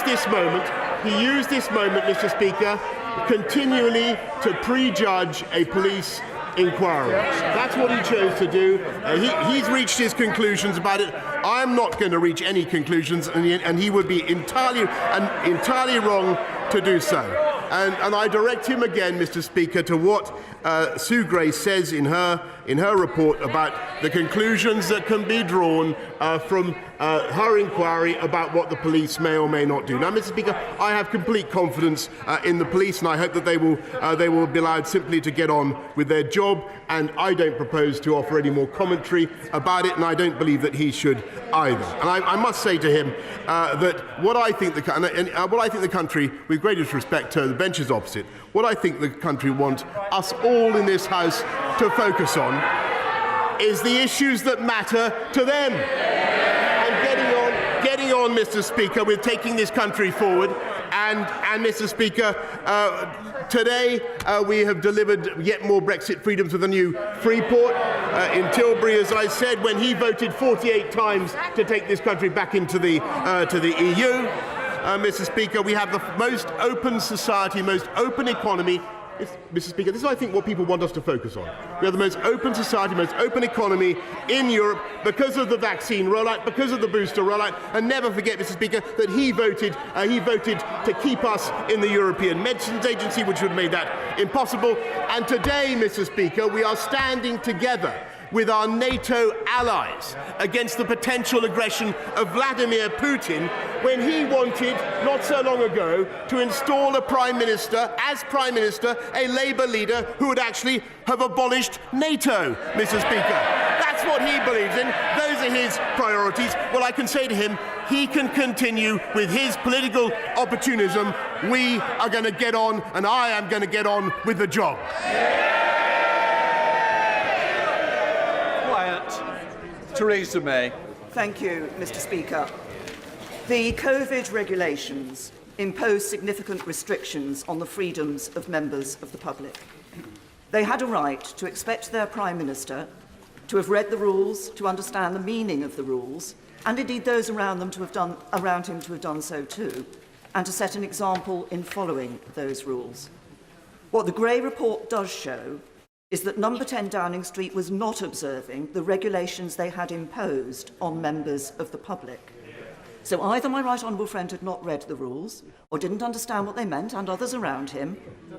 this moment. He used this moment, Mr. Speaker, continually to prejudge a police inquiry. That's what he chose to do. He's reached his conclusions about it. I'm not going to reach any conclusions, and he would be entirely wrong to do so. And I direct him again, Mr. Speaker, to what Sue Gray says in her report about the conclusions that can be drawn from her inquiry about what the police may or may not do. Now, Mr. Speaker, I have complete confidence in the police, and I hope that they will be allowed simply to get on with their job. And I don't propose to offer any more commentary about it, and I don't believe that he should either. And I must say to him that what I think the country, with greatest respect to the benches opposite, what I think the country want us all in this House to focus on is the issues that matter to them. And getting on, Mr. Speaker, with taking this country forward. And Mr. Speaker, today we have delivered yet more Brexit freedoms with a new Freeport in Tilbury, as I said, when he voted 48 times to take this country back into the EU. Mr. Speaker, we have the most open society, most open economy. Mr. Speaker, this is, I think, what people want us to focus on. We have the most open society, most open economy in Europe because of the vaccine rollout, because of the booster rollout. And never forget, Mr. Speaker, that he voted to keep us in the European Medicines Agency, which would have made that impossible. And today, Mr. Speaker, we are standing together with our NATO allies against the potential aggression of Vladimir Putin when he wanted, not so long ago, to install as Prime Minister, a Labour leader who would actually have abolished NATO, Mr. Speaker. That's what he believes in. Those are his priorities. Well, I can say to him, he can continue with his political opportunism. We are going to get on, and I am going to get on with the job. Theresa May. Thank you, Mr. Speaker. The COVID regulations impose significant restrictions on the freedoms of members of the public. They had a right to expect their Prime Minister to have read the rules, to understand the meaning of the rules, and indeed those around him to have done so too, and to set an example in following those rules. What the Gray report does show is that Number 10 Downing Street was not observing the regulations they had imposed on members of the public. So either my right honourable friend had not read the rules, or didn't understand what they meant, and others around him,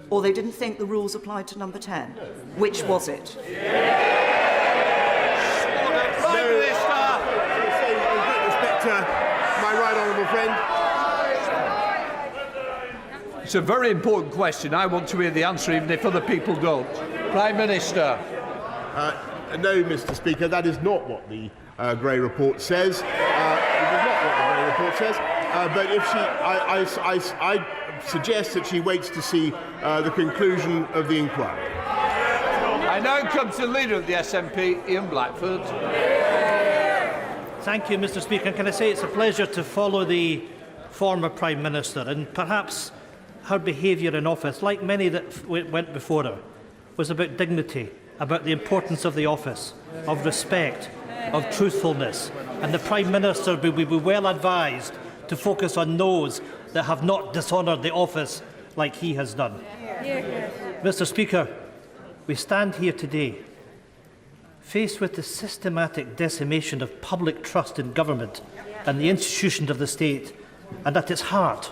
or they didn't think the rules applied to Number 10. Which was it? Prime Minister! With great respect to my right honourable friend. It's a very important question. I want to hear the answer, even if other people don't. Prime Minister. No, Mr. Speaker, that is not what the Gray report says. It is not what the Gray report says. But if I suggest that she waits to see the conclusion of the inquiry. I now come to the Leader of the SNP, Ian Blackford. Thank you, Mr. Speaker. Can I say it's a pleasure to follow the former Prime Minister, and perhaps her behaviour in office, like many that went before her, was about dignity, about the importance of the office, of respect, of truthfulness. And the Prime Minister will be well advised to focus on those that have not dishonoured the office like he has done. Mr. Speaker, we stand here today faced with the systematic decimation of public trust in government and the institutions of the state, and at its heart,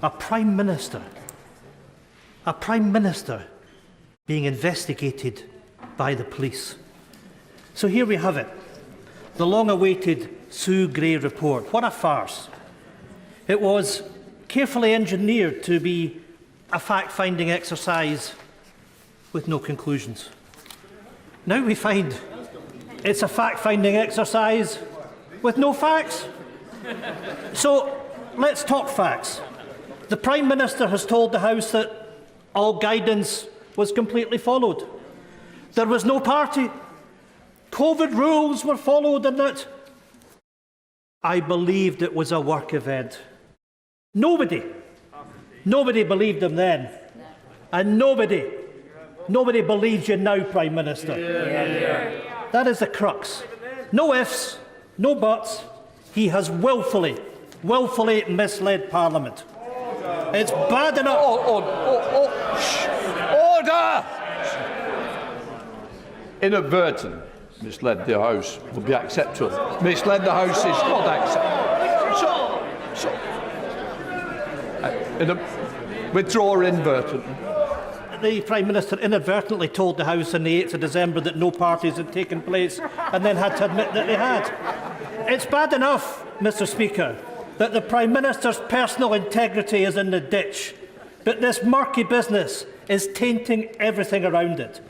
a Prime Minister being investigated by the police. So here we have it, the long-awaited Sue Gray report. What a farce. It was carefully engineered to be a fact-finding exercise with no conclusions. Now we find it's a fact-finding exercise with no facts. So let's talk facts. The Prime Minister has told the House that all guidance was completely followed. There was no party. COVID rules were followed, and that I believed it was a work event. Nobody believed him then. And nobody believes you now, Prime Minister. That is the crux. No ifs, no buts. He has willfully misled Parliament. It's bad enough. Order! Inadvertent misled the House will be acceptable. Misled the House is not acceptable. Withdraw inadvertent. that the Prime Minister inadvertently told the House on the 8th of December that no parties had taken place and then had to admit that they had. It's bad enough, Mr Speaker, that the Prime Minister's personal integrity is in the ditch, but this murky business is tainting everything around it.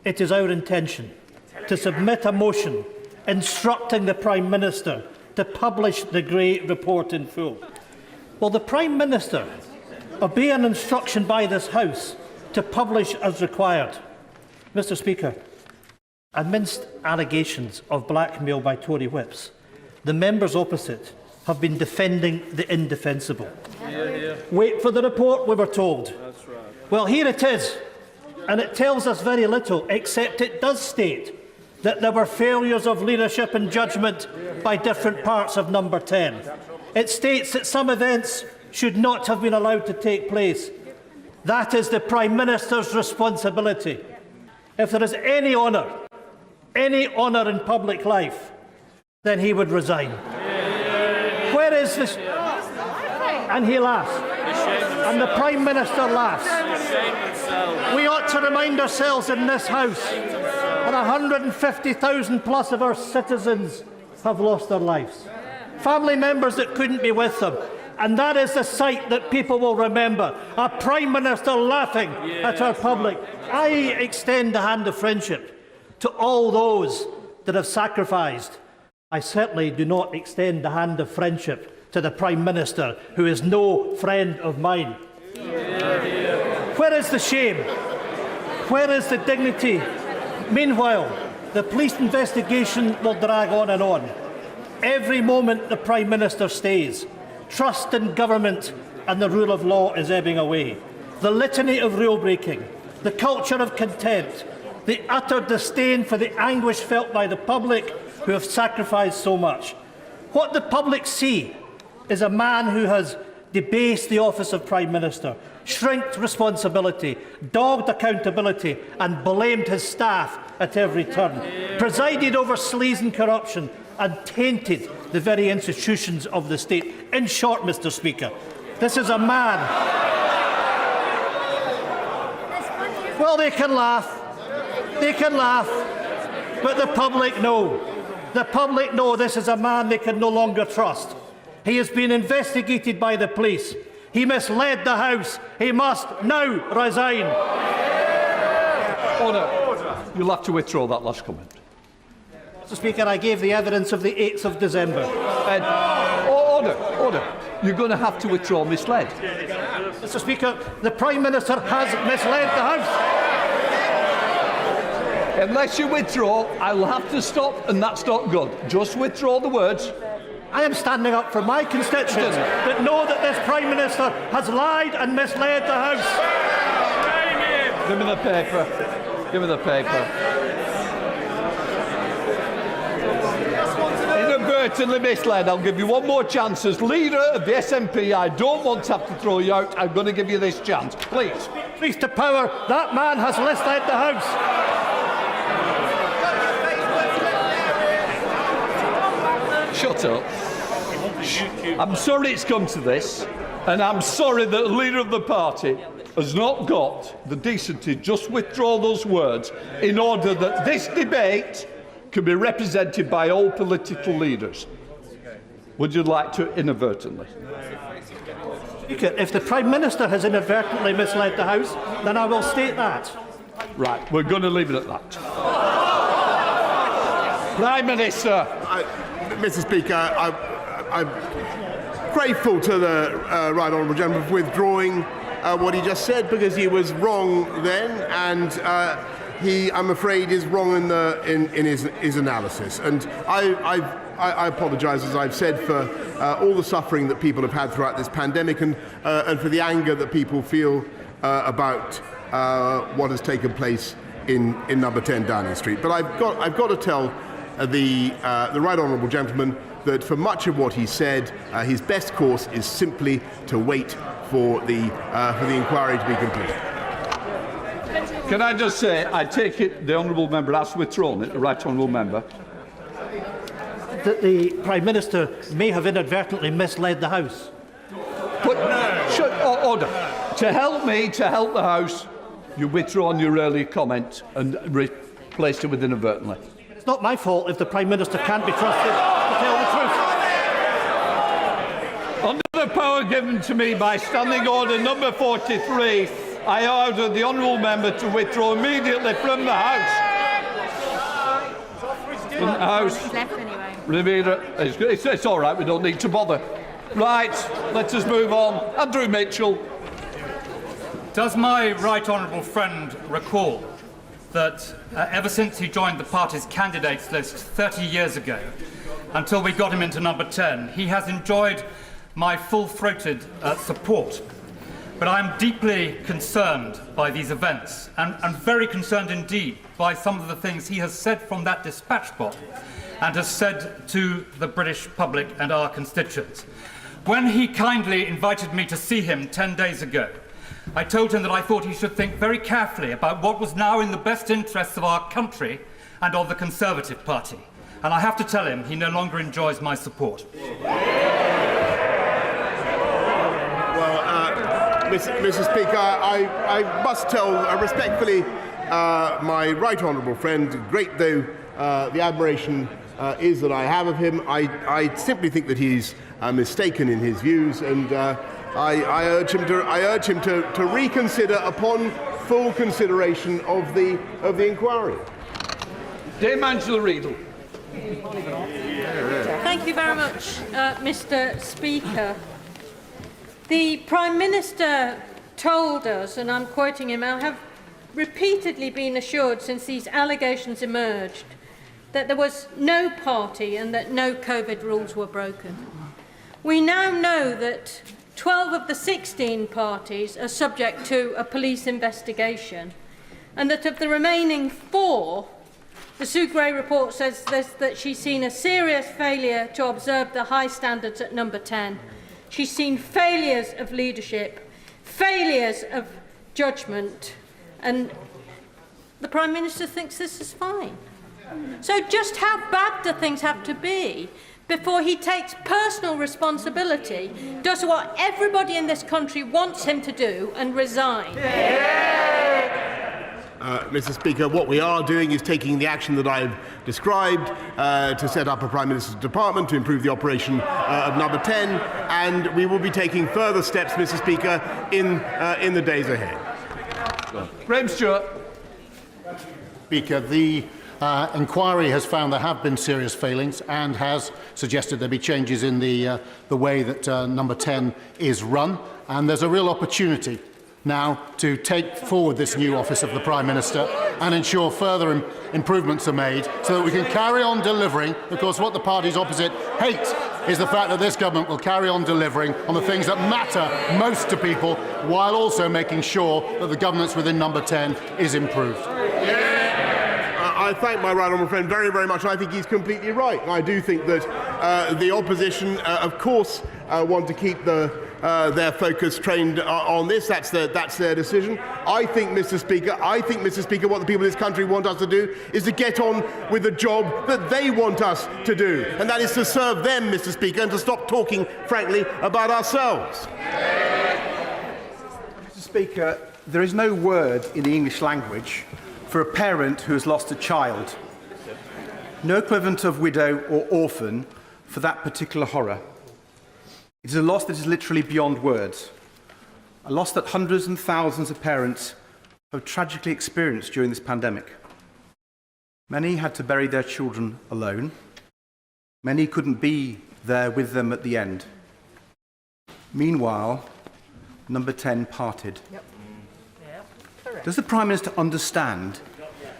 It is our intention to submit a motion instructing the Prime Minister to publish the Gray report in full. Will the Prime Minister obey an instruction by this House to publish as required? Mr Speaker, amidst allegations of blackmail by Tory whips, the members opposite have been defending the indefensible. Wait for the report, we were told. That's right. Well, here it is, and it tells us very little, except it does state that there were failures of leadership and judgment by different parts of Number 10. It states that some events should not have been allowed to take place. That is the Prime Minister's responsibility. If there is any honour in public life, then he would resign. Where is this? And he laughs. And the Prime Minister laughs. We ought to remind ourselves in this House that 150,000 plus of our citizens have lost their lives. Family members that couldn't be with them. And that is the sight that people will remember. A Prime Minister laughing at our public. I extend the hand of friendship to all those that have sacrificed. I certainly do not extend the hand of friendship to the Prime Minister, who is no friend of mine. Where is the shame? Where is the dignity? Meanwhile, the police investigation will drag on and on. Every moment the Prime Minister stays, trust in government and the rule of law is ebbing away. The litany of rule-breaking, the culture of contempt, the utter disdain for the anguish felt by the public who have sacrificed so much. What the public see is a man who has debased the office of Prime Minister, shrinked responsibility, dogged accountability and blamed his staff at every turn, presided over sleaze and corruption and tainted the very institutions of the state. In short, Mr Speaker, this is a man... Well, they can laugh, but the public know. The public know this is a man they can no longer trust. He has been investigated by the police. He misled the House. He must now resign. Order. You'll have to withdraw that last comment. Mr Speaker, I gave the evidence of the 8th of December. Order. You're going to have to withdraw misled. Mr Speaker, the Prime Minister has misled the House. Unless you withdraw, I'll have to stop, and that's not good. Just withdraw the words. I am standing up for my constituents that know that this Prime Minister has lied and misled the House. Give me the paper. Give me the paper. Inadvertently misled. I'll give you one more chance. As leader of the SNP, I don't want to have to throw you out. I'm going to give you this chance. Please. Please to power. That man has misled the House. Shut up. I'm sorry it's come to this, and I'm sorry that the leader of the party has not got the decency to just withdraw those words in order that this debate can be represented by all political leaders. Would you like to inadvertently? If the Prime Minister has inadvertently misled the House, then I will state that. Right, we're going to leave it at that. Prime Minister. Mr Speaker, I'm grateful to the Right Honourable Gentleman for withdrawing what he just said, because he was wrong then, and he, I'm afraid, is wrong in his analysis. And I apologise, as I've said, for all the suffering that people have had throughout this pandemic, and for the anger that people feel about what has taken place in Number 10 Downing Street. But I've got to tell the Right Honourable Gentleman that for much of what he said, his best course is simply to wait for the inquiry to be completed. Can I just say, I take it the Honourable Member has withdrawn it, the Right Honourable Member. That the Prime Minister may have inadvertently misled the House. But, order. To help me, to help the House, you've withdrawn your earlier comment and replaced it with inadvertently. It's not my fault if the Prime Minister can't be trusted to tell the truth. Under the power given to me by Standing Order number 43, I order the honourable member to withdraw immediately from the House. From the House. Rivera, it's all right, we don't need to bother. Right, let us move on. Andrew Mitchell. Does my right honourable friend recall that ever since he joined the party's candidates list 30 years ago, until we got him into number 10, he has enjoyed my full-throated support? But I am deeply concerned by these events, and very concerned indeed by some of the things he has said from that dispatch box and has said to the British public and our constituents. When he kindly invited me to see him 10 days ago, I told him that I thought he should think very carefully about what was now in the best interests of our country and of the Conservative Party. And I have to tell him he no longer enjoys my support. Mr. Speaker, I must tell respectfully my right honourable friend, great though the admiration is that I have of him, I simply think that he's mistaken in his views, and I urge him to reconsider upon full consideration of the inquiry. Dame Angela Riedel. Thank you very much, Mr. Speaker. The Prime Minister told us, and I'm quoting him, I have repeatedly been assured since these allegations emerged that there was no party and that no COVID rules were broken. We now know that 12 of the 16 parties are subject to a police investigation, and that of the remaining 4, the Sue Gray report says that she's seen a serious failure to observe the high standards at number 10. She's seen failures of leadership, failures of judgment, and the Prime Minister thinks this is fine. So just how bad do things have to be before he takes personal responsibility, does what everybody in this country wants him to do, and resign? Mr. Speaker, what we are doing is taking the action that I've described to set up a Prime Minister's Department to improve the operation of number 10, and we will be taking further steps, Mr. Speaker, in the days ahead. Graham Stewart. Speaker, the inquiry has found there have been serious failings and has suggested there be changes in the way that number 10 is run, and there's a real opportunity now to take forward this new office of the Prime Minister and ensure further improvements are made so that we can carry on delivering, because what the parties opposite hate is the fact that this government will carry on delivering on the things that matter most to people, while also making sure that the governance within number 10 is improved. I thank my right honourable friend very, very much, and I think he's completely right. And I do think that the opposition, of course, want to keep their focus trained on this. That's their decision. I think, Mr. Speaker, what the people of this country want us to do is to get on with the job that they want us to do, and that is to serve them, Mr. Speaker, and to stop talking, frankly, about ourselves. Mr. Speaker, there is no word in the English language for a parent who has lost a child. No equivalent of widow or orphan for that particular horror. It is a loss that is literally beyond words. A loss that hundreds and thousands of parents have tragically experienced during this pandemic. Many had to bury their children alone. Many couldn't be there with them at the end. Meanwhile, number 10 parted. Does the Prime Minister understand?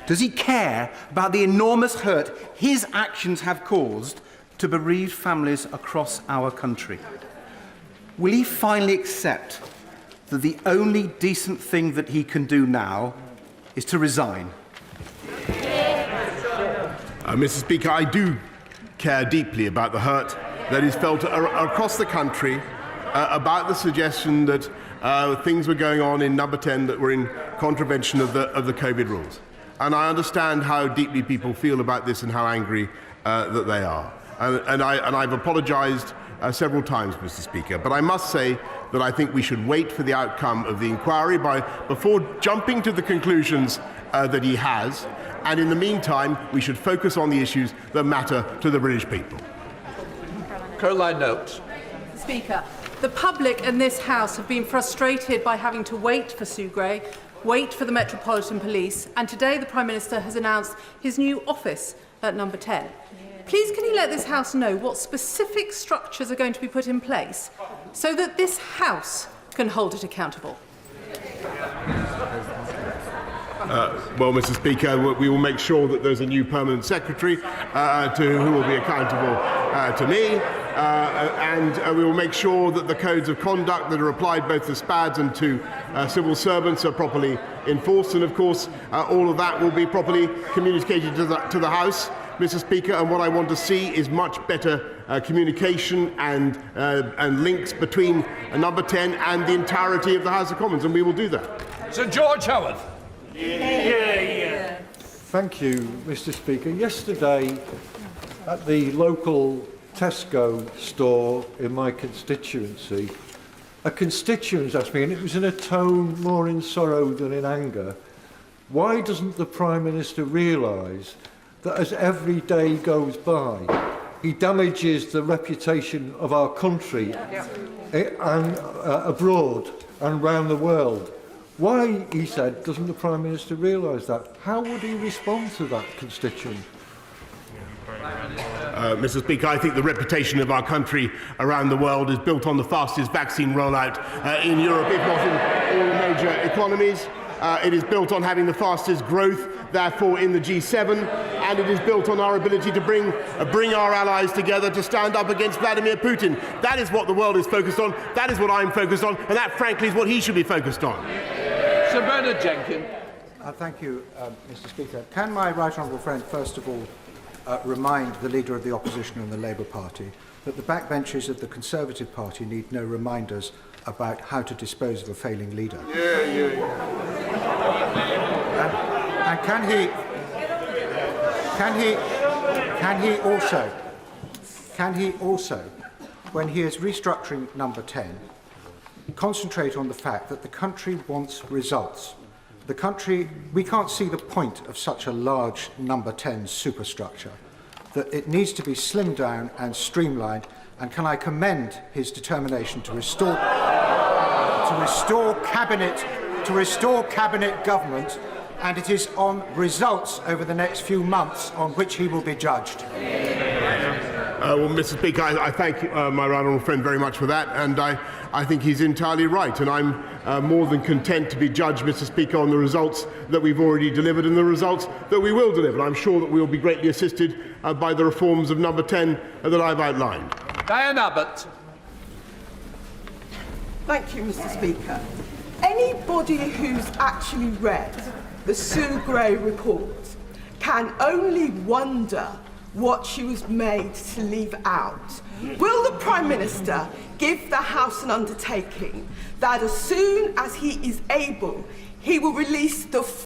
Does he care about the enormous hurt his actions have caused to bereaved families across our country? Will he finally accept that the only decent thing that he can do now is to resign? Mr. Speaker, I do care deeply about the hurt that is felt across the country about the suggestion that things were going on in number 10 that were in contravention of the COVID rules. And I understand how deeply people feel about this and how angry that they are. And I've apologised several times, Mr. Speaker. But I must say that I think we should wait for the outcome of the inquiry before jumping to the conclusions that he has. And in the meantime, we should focus on the issues that matter to the British people. Caroline Noakes. Speaker, the public and this House have been frustrated by having to wait for Sue Gray, wait for the Metropolitan Police, and today the Prime Minister has announced his new office at number 10. Please can you let this House know what specific structures are going to be put in place so that this House can hold it accountable? Well, Mr. Speaker, we will make sure that there's a new permanent secretary who will be accountable to me, and we will make sure that the codes of conduct that are applied both to SPADs and to civil servants are properly enforced, and of course all of that will be properly communicated to the House, Mr. Speaker, and what I want to see is much better communication and links between number 10 and the entirety of the House of Commons, and we will do that. Sir George Howard. Thank you, Mr. Speaker. Yesterday, at the local Tesco store in my constituency, a constituent asked me, and it was in a tone more in sorrow than in anger, why doesn't the Prime Minister realise that as every day goes by, he damages the reputation of our country and abroad and around the world? Why, he said, doesn't the Prime Minister realise that? How would he respond to that constituent? Mr. Speaker, I think the reputation of our country around the world is built on the fastest vaccine rollout in Europe, if not in all the major economies. It is built on having the fastest growth, therefore, in the G7, and it is built on our ability to bring our allies together to stand up against Vladimir Putin. That is what the world is focused on, that is what I'm focused on, and that, frankly, is what he should be focused on. Sir Bernard Jenkins. Thank you, Mr. Speaker. Can my right honourable friend, first of all, remind the Leader of the Opposition and the Labour Party that the backbenches of the Conservative Party need no reminders about how to dispose of a failing leader? And can he also, when he is restructuring number 10, concentrate on the fact that the country wants results? We can't see the point of such a large number 10 superstructure, that it needs to be slimmed down and streamlined. And can I commend his determination to restore cabinet government, and it is on results over the next few months on which he will be judged. Well, Mr. Speaker, I thank my right honourable friend very much for that, and I think he's entirely right, and I'm more than content to be judged, Mr. Speaker, on the results that we've already delivered and the results that we will deliver. I'm sure that we will be greatly assisted by the reforms of number 10 that I've outlined. Diane Abbott. Thank you, Mr. Speaker. Anybody who's actually read the Sue Gray report can only wonder what she was made to leave out. Will the Prime Minister give the House an undertaking that as soon as he is able, he will release the